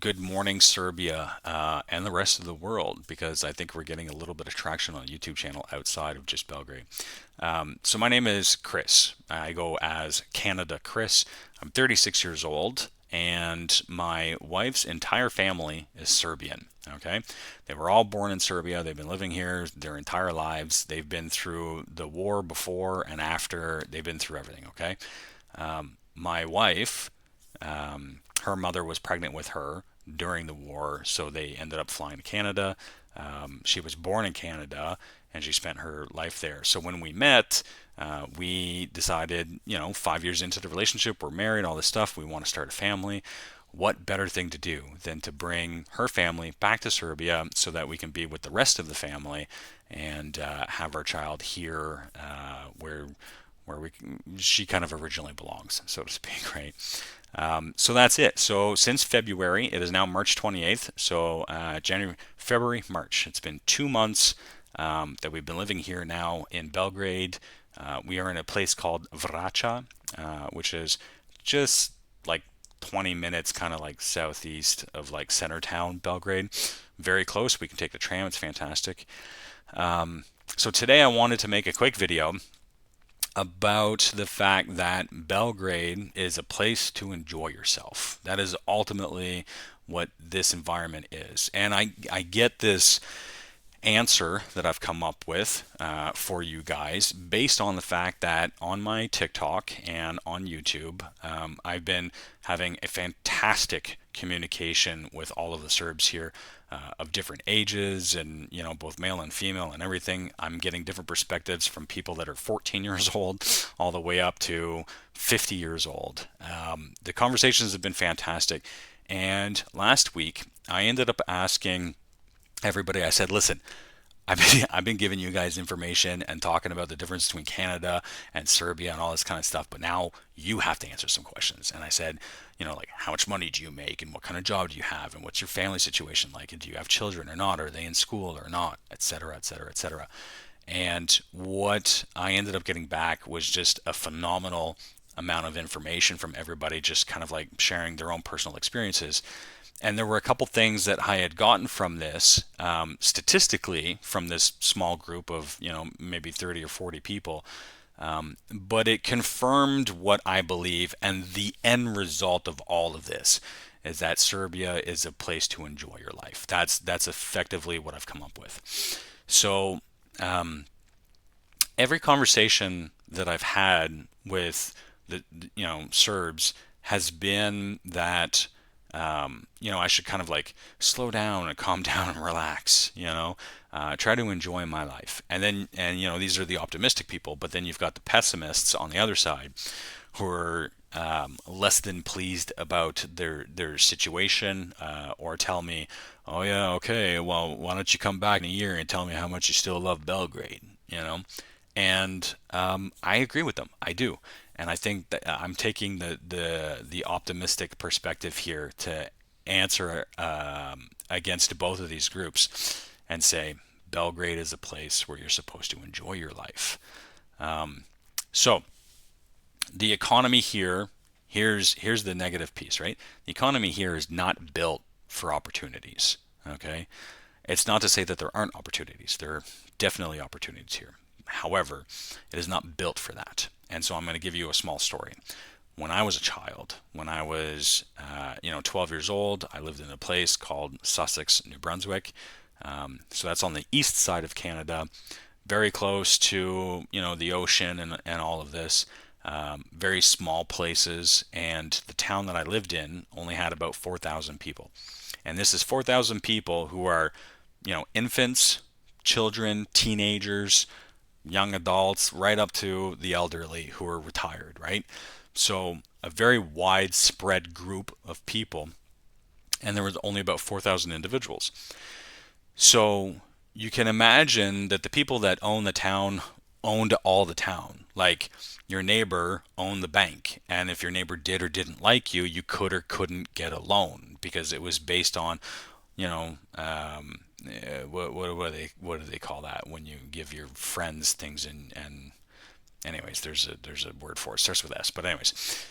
good morning, Serbia, and the rest of the world, because I think we're getting a little bit of traction on a YouTube channel outside of just Belgrade. So my name is Chris. I go as Canada Chris. I'm 36 years old, and my wife's entire family is Serbian. Okay, they were all born in Serbia. They've been living here their entire lives. They've been through the war before and after. They've been through everything. Okay, my wife, her mother was pregnant with her during the war, so they ended up flying to Canada. She was born in Canada and she spent her life there. So when we met, we decided, 5 years into the relationship, we're married, all this stuff, we want to start a family. What better thing to do than to bring her family back to Serbia so that we can be with the rest of the family and have our child here she kind of originally belongs, so to speak, right? So that's it. So since February, it is now March 28th. So January, February, March. It's been 2 months that we've been living here now in Belgrade. We are in a place called Vraća, which is just like 20 minutes kind of like southeast of like center town Belgrade. Very close. We can take the tram. It's fantastic. So today I wanted to make a quick video about the fact that Belgrade is a place to enjoy yourself. That is ultimately what this environment is. And I get this answer that I've come up with for you guys based on the fact that on my TikTok and on YouTube, I've been having a fantastic communication with all of the Serbs here of different ages and both male and female and everything. I'm getting different perspectives from people that are 14 years old all the way up to 50 years old. The conversations have been fantastic. And last week, I ended up asking everybody, I said, listen, I've been giving you guys information and talking about the difference between Canada and Serbia and all this kind of stuff, but now you have to answer some questions. And I said, like how much money do you make and what kind of job do you have and what's your family situation like and do you have children or not? Are they in school or not? Et cetera, et cetera, et cetera. And what I ended up getting back was just a phenomenal amount of information from everybody, just kind of like sharing their own personal experiences. And there were a couple things that I had gotten from this, statistically, from this small group of, maybe 30 or 40 people. But it confirmed what I believe, and the end result of all of this is that Serbia is a place to enjoy your life. That's effectively what I've come up with. So every conversation that I've had with the Serbs has been that I should kind of like slow down and calm down and relax, try to enjoy my life. And these are the optimistic people, but then you've got the pessimists on the other side who are less than pleased about their situation, or tell me, oh yeah, okay, well, why don't you come back in a year and tell me how much you still love Belgrade, And I agree with them. I do. And I think that I'm taking the optimistic perspective here to answer against both of these groups and say Belgrade is a place where you're supposed to enjoy your life. So the economy here, here's the negative piece, right? The economy here is not built for opportunities. Okay, it's not to say that there aren't opportunities. There are definitely opportunities here. However, it is not built for that. And so I'm going to give you a small story. When I was a child, when I was 12 years old, I lived in a place called Sussex, New Brunswick. So that's on the east side of Canada, very close to the ocean and all of this. Very small places, and the town that I lived in only had about 4,000 people. And this is 4,000 people who are, infants, children, teenagers, young adults, right up to the elderly who are retired, right? So a very widespread group of people, and there was only about 4,000 individuals. So you can imagine that the people that own the town owned all the town. Like your neighbor owned the bank, and if your neighbor did or didn't like you, you could or couldn't get a loan because it was based on, what do they call that when you give your friends things and anyways, there's a word for it. It starts with S, but anyways,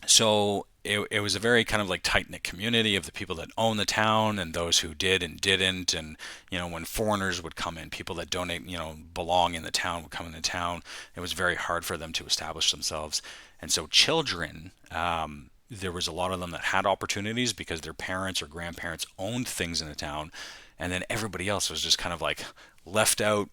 So it was a very kind of like tight knit community of the people that own the town and those who did and didn't. And, when foreigners would come in, people that donate, belong in the town would come in the town. It was very hard for them to establish themselves. And so children, there was a lot of them that had opportunities because their parents or grandparents owned things in the town. And then everybody else was just kind of like left out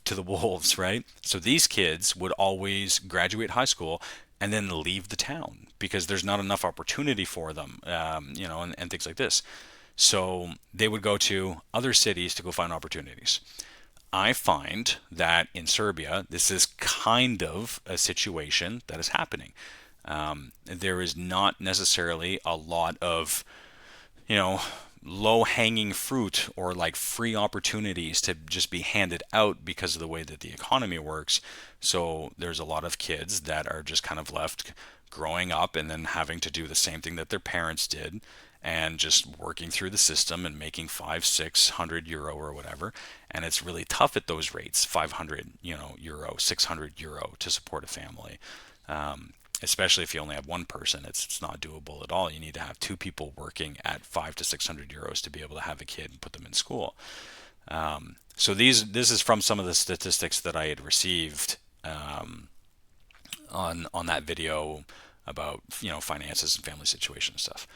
to the wolves, right? So these kids would always graduate high school and then leave the town because there's not enough opportunity for them, and things like this. So they would go to other cities to go find opportunities. I find that in Serbia, this is kind of a situation that is happening. There is not necessarily a lot of you know, low hanging fruit or like free opportunities to just be handed out because of the way that the economy works. So there's a lot of kids that are just kind of left growing up and then having to do the same thing that their parents did and just working through the system and making 500-600 euro or whatever. And it's really tough at those rates, 500 euro, 600 euro to support a family. Especially if you only have one person, it's not doable at all. You need to have two people working at 500 to 600 euros to be able to have a kid and put them in school. So this is from some of the statistics that I had received on that video about finances and family situation and stuff.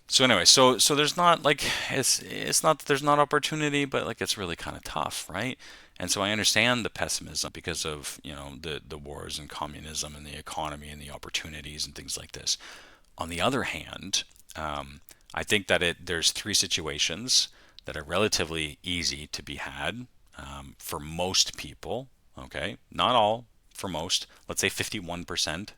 So anyway, so there's not like it's not that there's not opportunity, but like it's really kind of tough, right? And so I understand the pessimism because of the wars and communism and the economy and the opportunities and things like this. On the other hand, I think that there's three situations that are relatively easy to be had for most people. Okay, not all, for most. Let's say 51%.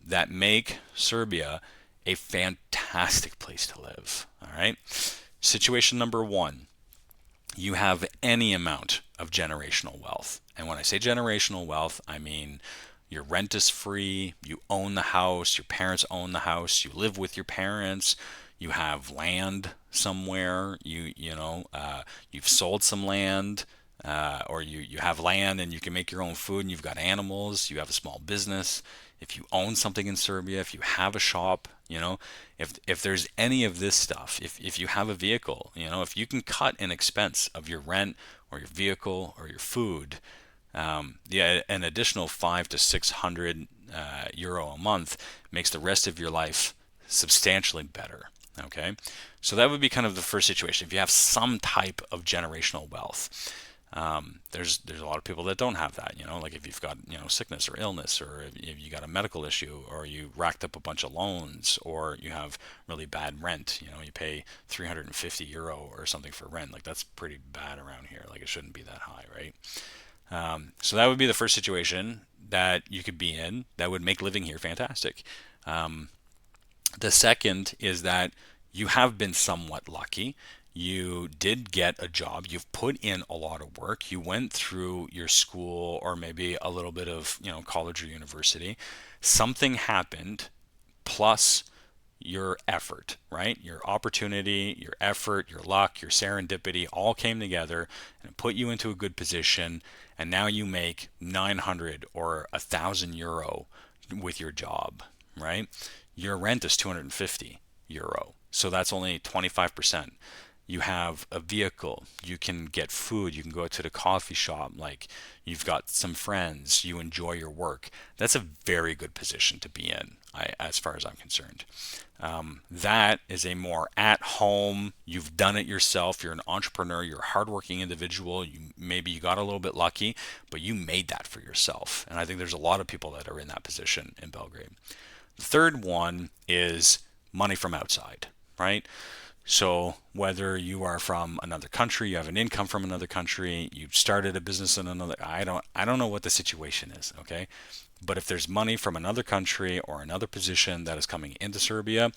That make Serbia a fantastic place to live. All right. Situation number one, you have any amount of generational wealth. And when I say generational wealth, I mean your rent is free, you own the house, your parents own the house, you live with your parents, you have land somewhere, you've sold some land, or you have land and you can make your own food and you've got animals, you have a small business. If you own something in Serbia, if you have a shop, if there's any of this stuff, if you have a vehicle, if you can cut an expense of your rent or your vehicle or your food, yeah, an additional 500 to 600 euro a month makes the rest of your life substantially better. Okay, so that would be kind of the first situation. If you have some type of generational wealth, there's a lot of people that don't have that. Like if you've got sickness or illness, or if you got a medical issue, or you racked up a bunch of loans, or you have really bad rent. You pay 350 euro or something for rent. Like that's pretty bad around here. Like it shouldn't be that high, right? So that would be the first situation that you could be in that would make living here fantastic. The second is that you have been somewhat lucky. You did get a job. You've put in a lot of work. You went through your school or maybe a little bit of, college or university. Something happened plus your effort, right? Your opportunity, your effort, your luck, your serendipity all came together and put you into a good position. And now you make 900 or 1,000 euro with your job, right? Your rent is 250 euro. So that's only 25%. You have a vehicle, you can get food, you can go to the coffee shop, like you've got some friends, you enjoy your work. That's a very good position to be in, as far as I'm concerned. That is a more at home, you've done it yourself, you're an entrepreneur, you're a hardworking individual, maybe you got a little bit lucky, but you made that for yourself. And I think there's a lot of people that are in that position in Belgrade. The third one is money from outside, right? So whether you are from another country, you have an income from another country, you started a business in another, I don't know what the situation is, okay? But if there's money from another country or another position that is coming into Serbia,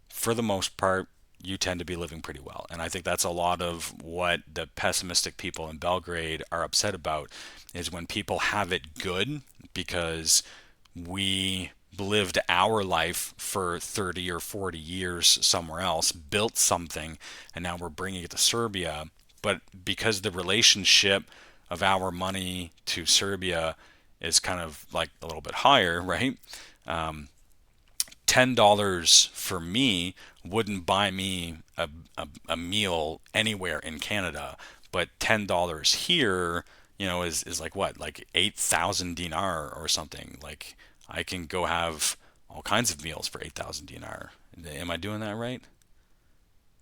for the most part, you tend to be living pretty well. And I think that's a lot of what the pessimistic people in Belgrade are upset about is when people have it good because we lived our life for 30 or 40 years somewhere else, built something, and now we're bringing it to Serbia. But because the relationship of our money to Serbia is kind of like a little bit higher, right? Um, $10 for me wouldn't buy me a meal anywhere in Canada, but $10 here, is like what, like 8,000 dinar or something. Like I can go have all kinds of meals for 8,000 dinar. Am I doing that right?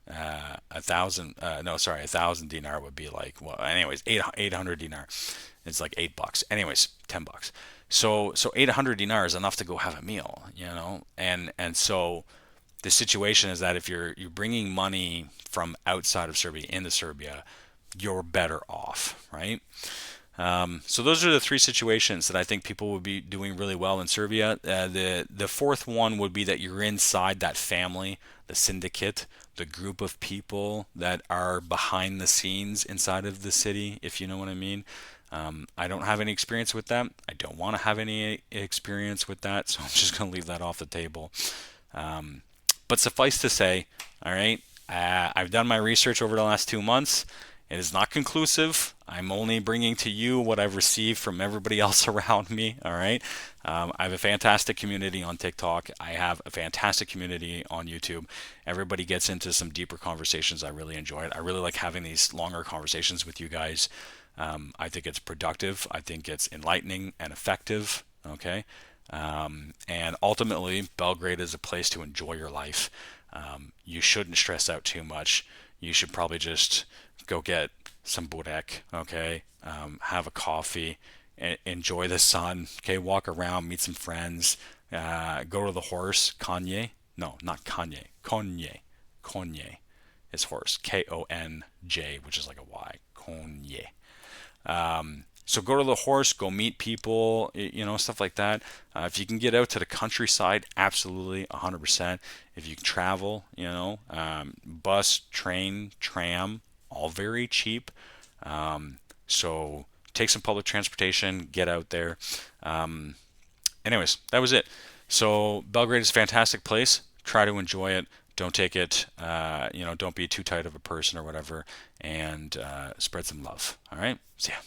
A thousand, no, sorry, 1,000 dinar would be like, well, anyways, 800 dinar. It's like $8. Anyways, $10. So 800 dinar is enough to go have a meal, and so the situation is that if you're bringing money from outside of Serbia into Serbia, you're better off, right? So those are the three situations that I think people would be doing really well in Serbia. The fourth one would be that you're inside that family, the syndicate, the group of people that are behind the scenes inside of the city, if you know what I mean. I don't have any experience with that. I don't want to have any experience with that, so I'm just going to leave that off the table. Um, but suffice to say, all right, I've done my research over the last 2 months. It is not conclusive. I'm only bringing to you what I've received from everybody else around me. All right. I have a fantastic community on TikTok. I have a fantastic community on YouTube. Everybody gets into some deeper conversations. I really enjoy it. I really like having these longer conversations with you guys. I think it's productive. I think it's enlightening and effective. Okay. And ultimately, Belgrade is a place to enjoy your life. You shouldn't stress out too much. You should probably just go get some burek, okay? Have a coffee, enjoy the sun, okay? Walk around, meet some friends, go to the horse, Kanye. No, not Kanye, Konye. Konye is horse, Konj, which is like a Y, Konye. So go to the horse, go meet people, stuff like that. If you can get out to the countryside, absolutely, 100%. If you can travel, bus, train, tram, all very cheap. So take some public transportation, get out there. Anyways, that was it. So Belgrade is a fantastic place. Try to enjoy it. Don't take it, don't be too tight of a person or whatever, and spread some love. All right? See ya.